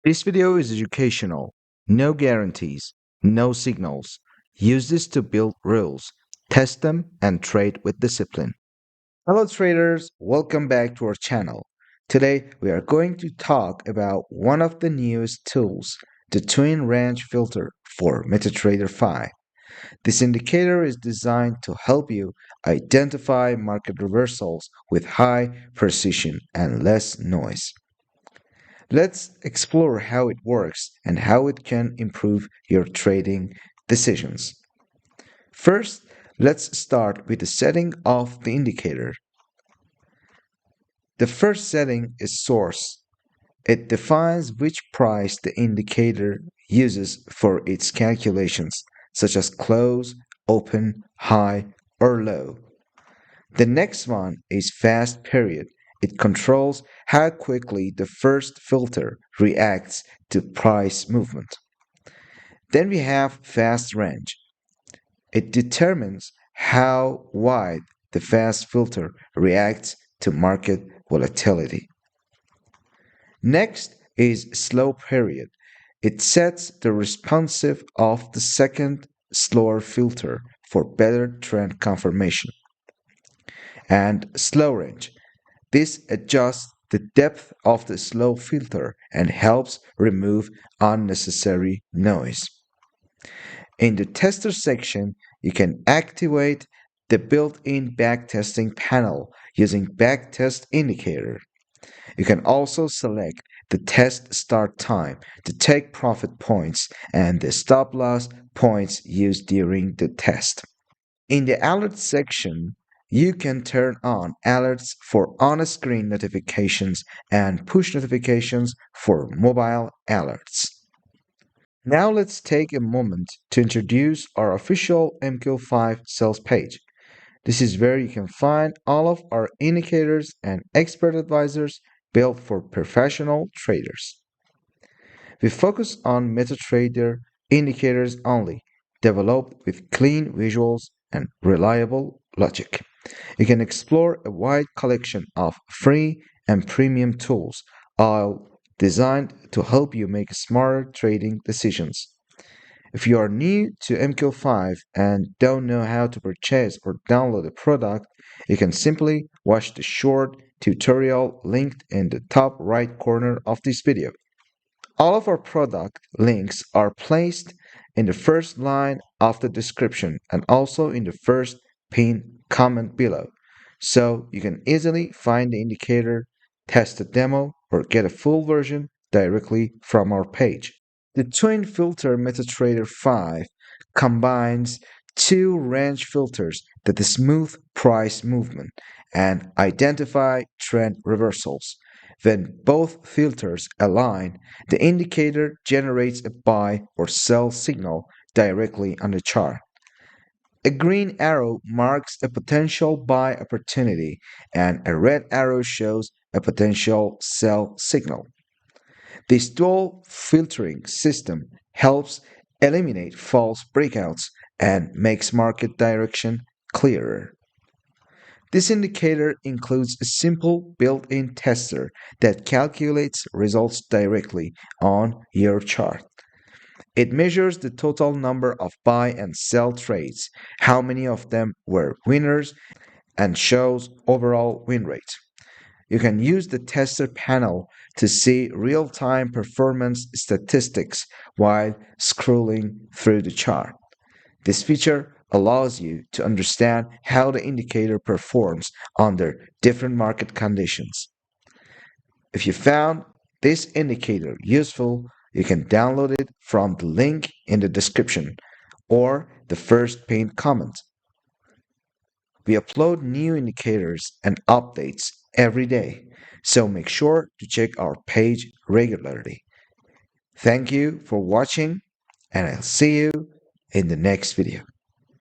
This video is educational. No guarantees, no signals. Use this to build rules, test them, and trade with discipline. Hello, traders. Welcome back to our channel. Today, we are going to talk about one of the newest tools, the Twin Range Filter for MetaTrader 5. This indicator is designed to help you identify market reversals with high precision and less noise. Let's explore how it works and how it can improve your trading decisions. First, let's start with the setting of the indicator. The first setting is source. It defines which price the indicator uses for its calculations, such as close, open, high, or low. The next one is fast period. It controls how quickly the first filter reacts to price movement. Then we have fast range. It determines how wide the fast filter reacts to market volatility. Next is slow period. It sets the responsive of the second slower filter for better trend confirmation. And slow range. This adjusts the depth of the slow filter and helps remove unnecessary noise. In the tester section, you can activate the built-in backtesting panel using Backtest Indicator. You can also select the test start time, the take profit points, and the stop loss points used during the test. In the alert section, you can turn on alerts for on-screen notifications and push notifications for mobile alerts. Now let's take a moment to introduce our official MQ5 sales page. This is where you can find all of our indicators and expert advisors built for professional traders. We focus on MetaTrader indicators only, developed with clean visuals and reliable logic. You can explore a wide collection of free and premium tools, all designed to help you make smarter trading decisions. If you are new to MQ5 and don't know how to purchase or download a product, you can simply watch the short tutorial linked in the top right corner of this video. All of our product links are placed in the first line of the description and also in the first pinned comment below, so you can easily find the indicator, test a demo, or get a full version directly from our page. The Twin Filter MetaTrader 5 combines two range filters that smooth price movement and identify trend reversals. When both filters align, the indicator generates a buy or sell signal directly on the chart. A green arrow marks a potential buy opportunity, and a red arrow shows a potential sell signal. This dual filtering system helps eliminate false breakouts and makes market direction clearer. This indicator includes a simple built-in tester that calculates results directly on your chart. It measures the total number of buy and sell trades, how many of them were winners, and shows overall win rate. You can use the tester panel to see real-time performance statistics while scrolling through the chart. This feature allows you to understand how the indicator performs under different market conditions. If you found this indicator useful, you can download it from the link in the description or the first pinned comment. We upload new indicators and updates every day, so make sure to check our page regularly. Thank you for watching, and I'll see you in the next video.